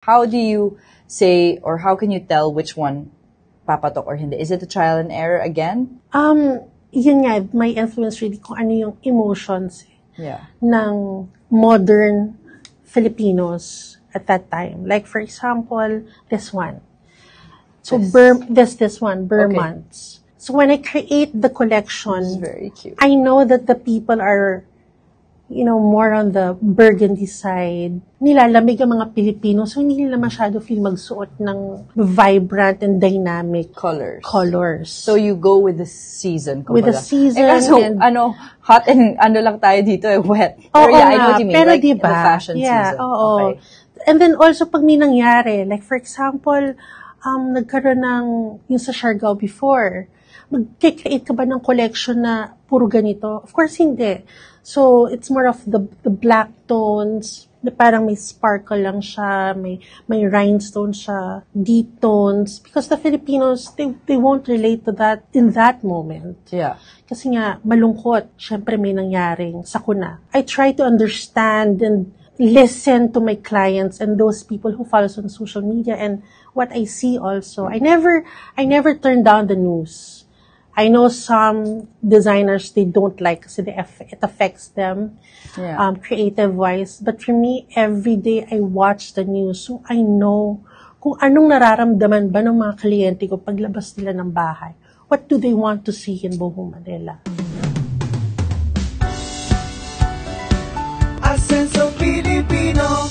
How do you say, or how can you tell which one papatok or hindi? Is it a trial and error again? Yun nga, may influence really kung ano yung emotions Yeah. ng modern Filipinos at that time. Like, for example, this one. So, this one, Burmans. Okay. So, when I create the collection, it's very cute. I know that the people are, more on the burgundy side. Nilalamig ang mga Pilipino, so hindi nila masyado feel magsuot ng vibrant and dynamic colors. So you go with the season. With the season. Kaso, hot and lang tayo dito, wet. Pero I know what you mean. Pero like, diba? In the fashion season. Oo. Okay. And then also, pag may nangyari, like for example, nagkaroon ng, yung sa Siargao before, mag-create ka ba ng collection na puro ganito? Of course, hindi. So, it's more of the black tones, na parang may sparkle lang siya, may rhinestone siya, deep tones. Because the Filipinos, they won't relate to that in that moment. Yeah. Kasi nga, malungkot. Syempre, may nangyaring sakuna. I try to understand and listen to my clients and those people who follow us on social media and what I see also. I never turn down the news. I know some designers, they don't like kasi it affects them, creative-wise. But for me, every day I watch the news, so I know kung anong nararamdaman ba ng mga kliyente ko paglabas nila ng bahay. What do they want to see in Boho Manila? A sense of Filipino.